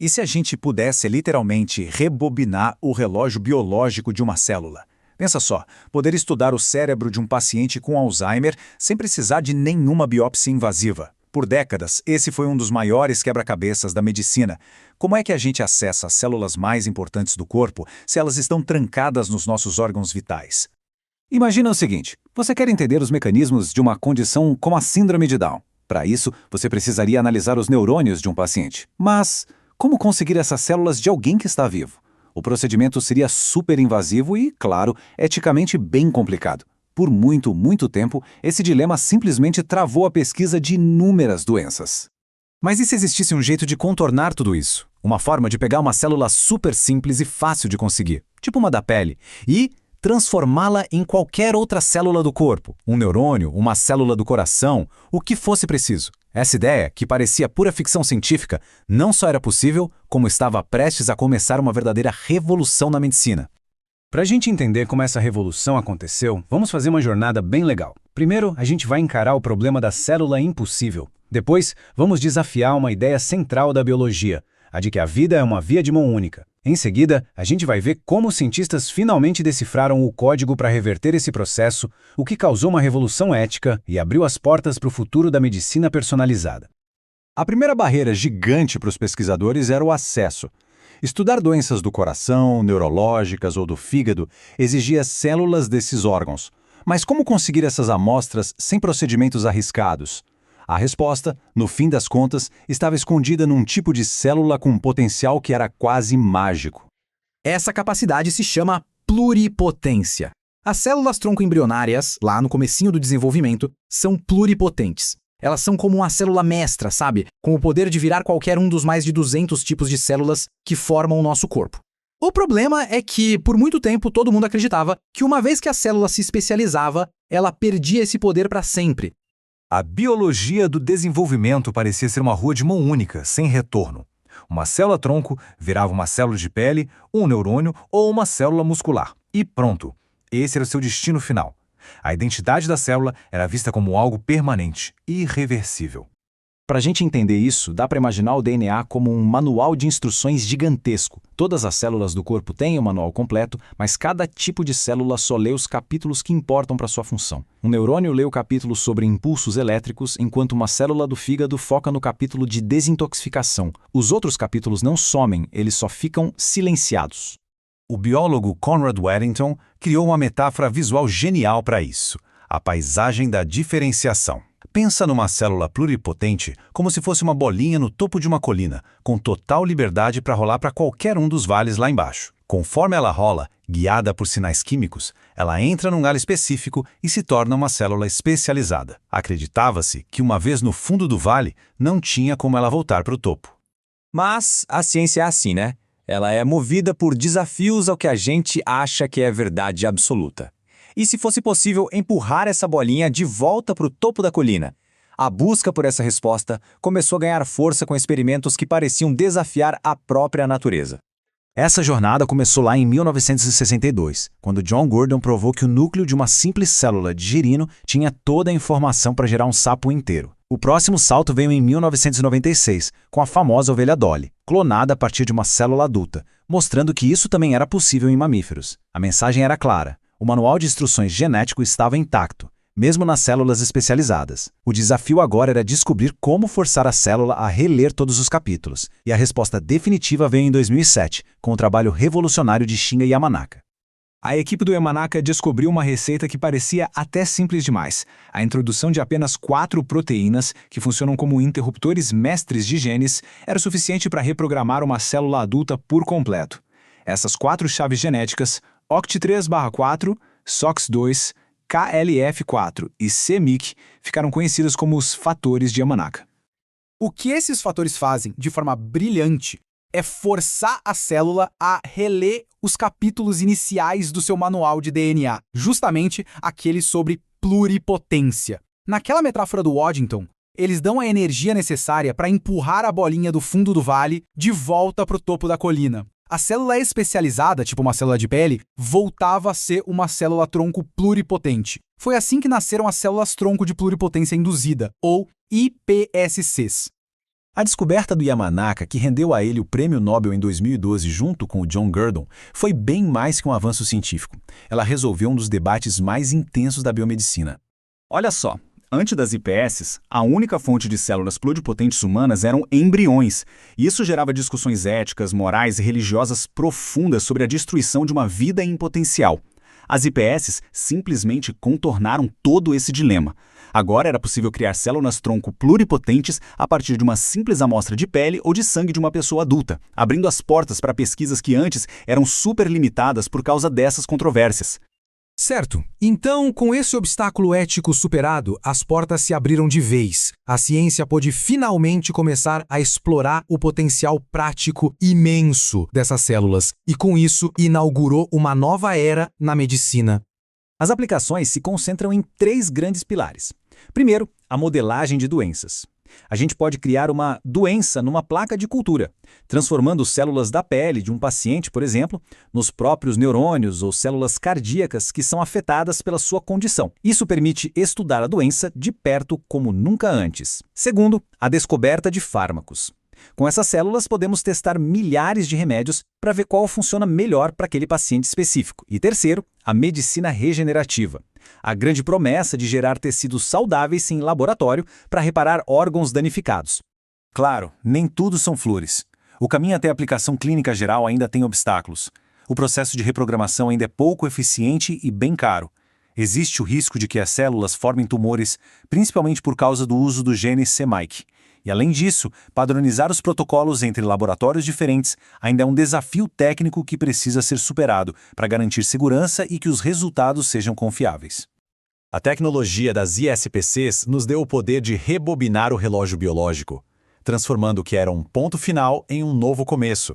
E se a gente pudesse literalmente rebobinar o relógio biológico de uma célula? Pensa só, poder estudar o cérebro de um paciente com Alzheimer sem precisar de nenhuma biópsia invasiva. Por décadas, esse foi um dos maiores quebra-cabeças da medicina. Como é que a gente acessa as células mais importantes do corpo se elas estão trancadas nos nossos órgãos vitais? Imagina o seguinte, você quer entender os mecanismos de uma condição como a síndrome de Down. Para isso, você precisaria analisar os neurônios de um paciente. Mas como conseguir essas células de alguém que está vivo? O procedimento seria super invasivo e, claro, eticamente bem complicado. Por muito tempo, esse dilema simplesmente travou a pesquisa de inúmeras doenças. Mas e se existisse um jeito de contornar tudo isso? Uma forma de pegar uma célula super simples e fácil de conseguir, tipo uma da pele, e transformá-la em qualquer outra célula do corpo, um neurônio, uma célula do coração, o que fosse preciso. Essa ideia, que parecia pura ficção científica, não só era possível, como estava prestes a começar uma verdadeira revolução na medicina. Para a gente entender como essa revolução aconteceu, vamos fazer uma jornada bem legal. Primeiro, a gente vai encarar o problema da célula impossível. Depois, vamos desafiar uma ideia central da biologia, a de que a vida é uma via de mão única. Em seguida, a gente vai ver como os cientistas finalmente decifraram o código para reverter esse processo, o que causou uma revolução ética e abriu as portas para o futuro da medicina personalizada. A primeira barreira gigante para os pesquisadores era o acesso. Estudar doenças do coração, neurológicas ou do fígado exigia células desses órgãos. Mas como conseguir essas amostras sem procedimentos arriscados? A resposta, no fim das contas, estava escondida num tipo de célula com um potencial que era quase mágico. Essa capacidade se chama pluripotência. As células tronco-embrionárias, lá no comecinho do desenvolvimento, são pluripotentes. Elas são como uma célula mestra, sabe? Com o poder de virar qualquer um dos mais de 200 tipos de células que formam o nosso corpo. O problema é que, por muito tempo, todo mundo acreditava que uma vez que a célula se especializava, ela perdia esse poder para sempre. A biologia do desenvolvimento parecia ser uma rua de mão única, sem retorno. Uma célula-tronco virava uma célula de pele, um neurônio ou uma célula muscular. E pronto, esse era o seu destino final. A identidade da célula era vista como algo permanente, irreversível. Para a gente entender isso, dá para imaginar o DNA como um manual de instruções gigantesco. Todas as células do corpo têm o manual completo, mas cada tipo de célula só lê os capítulos que importam para sua função. Um neurônio lê o capítulo sobre impulsos elétricos, enquanto uma célula do fígado foca no capítulo de desintoxicação. Os outros capítulos não somem, eles só ficam silenciados. O biólogo Conrad Weddington criou uma metáfora visual genial para isso: a paisagem da diferenciação. Pensa numa célula pluripotente como se fosse uma bolinha no topo de uma colina, com total liberdade para rolar para qualquer um dos vales lá embaixo. Conforme ela rola, guiada por sinais químicos, ela entra num galho específico e se torna uma célula especializada. Acreditava-se que, uma vez no fundo do vale, não tinha como ela voltar para o topo. Mas a ciência é assim, né? Ela é movida por desafios ao que a gente acha que é verdade absoluta. E se fosse possível empurrar essa bolinha de volta para o topo da colina? A busca por essa resposta começou a ganhar força com experimentos que pareciam desafiar a própria natureza. Essa jornada começou lá em 1962, quando John Gurdon provou que o núcleo de uma simples célula de girino tinha toda a informação para gerar um sapo inteiro. O próximo salto veio em 1996, com a famosa ovelha Dolly, clonada a partir de uma célula adulta, mostrando que isso também era possível em mamíferos. A mensagem era clara: o manual de instruções genético estava intacto, mesmo nas células especializadas. O desafio agora era descobrir como forçar a célula a reler todos os capítulos, e a resposta definitiva veio em 2007, com o trabalho revolucionário de Shinya Yamanaka. A equipe do Yamanaka descobriu uma receita que parecia até simples demais: a introdução de apenas 4 proteínas, que funcionam como interruptores mestres de genes, era suficiente para reprogramar uma célula adulta por completo. Essas 4 chaves genéticas, OCT3/4, SOX2, KLF4 e CMYC, ficaram conhecidas como os fatores de Yamanaka. O que esses fatores fazem, de forma brilhante, é forçar a célula a reler os capítulos iniciais do seu manual de DNA, justamente aqueles sobre pluripotência. Naquela metáfora do Waddington, eles dão a energia necessária para empurrar a bolinha do fundo do vale de volta para o topo da colina. A célula especializada, tipo uma célula de pele, voltava a ser uma célula-tronco pluripotente. Foi assim que nasceram as células-tronco de pluripotência induzida, ou iPSCs. A descoberta do Yamanaka, que rendeu a ele o Prêmio Nobel em 2012 junto com o John Gurdon, foi bem mais que um avanço científico. Ela resolveu um dos debates mais intensos da biomedicina. Olha só, antes das IPS, a única fonte de células pluripotentes humanas eram embriões. E isso gerava discussões éticas, morais e religiosas profundas sobre a destruição de uma vida em potencial. As IPS simplesmente contornaram todo esse dilema. Agora era possível criar células-tronco pluripotentes a partir de uma simples amostra de pele ou de sangue de uma pessoa adulta, abrindo as portas para pesquisas que antes eram super limitadas por causa dessas controvérsias. Certo. Então, com esse obstáculo ético superado, as portas se abriram de vez. A ciência pôde finalmente começar a explorar o potencial prático imenso dessas células e, com isso, inaugurou uma nova era na medicina. As aplicações se concentram em 3 grandes pilares. Primeiro, a modelagem de doenças. A gente pode criar uma doença numa placa de cultura, transformando células da pele de um paciente, por exemplo, nos próprios neurônios ou células cardíacas que são afetadas pela sua condição. Isso permite estudar a doença de perto como nunca antes. Segundo, a descoberta de fármacos. Com essas células, podemos testar milhares de remédios para ver qual funciona melhor para aquele paciente específico. E terceiro, a medicina regenerativa. A grande promessa de gerar tecidos saudáveis em laboratório para reparar órgãos danificados. Claro, nem tudo são flores. O caminho até a aplicação clínica geral ainda tem obstáculos. O processo de reprogramação ainda é pouco eficiente e bem caro. Existe o risco de que as células formem tumores, principalmente por causa do uso do gene c-Myc. E além disso, padronizar os protocolos entre laboratórios diferentes ainda é um desafio técnico que precisa ser superado para garantir segurança e que os resultados sejam confiáveis. A tecnologia das iSPCs nos deu o poder de rebobinar o relógio biológico, transformando o que era um ponto final em um novo começo.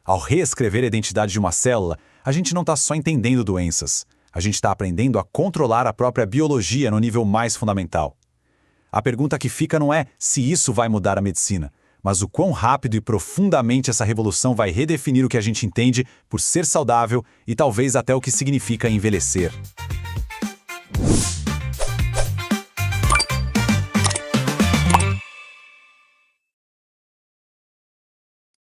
Ao reescrever a identidade de uma célula, a gente não está só entendendo doenças, a gente está aprendendo a controlar a própria biologia no nível mais fundamental. A pergunta que fica não é se isso vai mudar a medicina, mas o quão rápido e profundamente essa revolução vai redefinir o que a gente entende por ser saudável e talvez até o que significa envelhecer.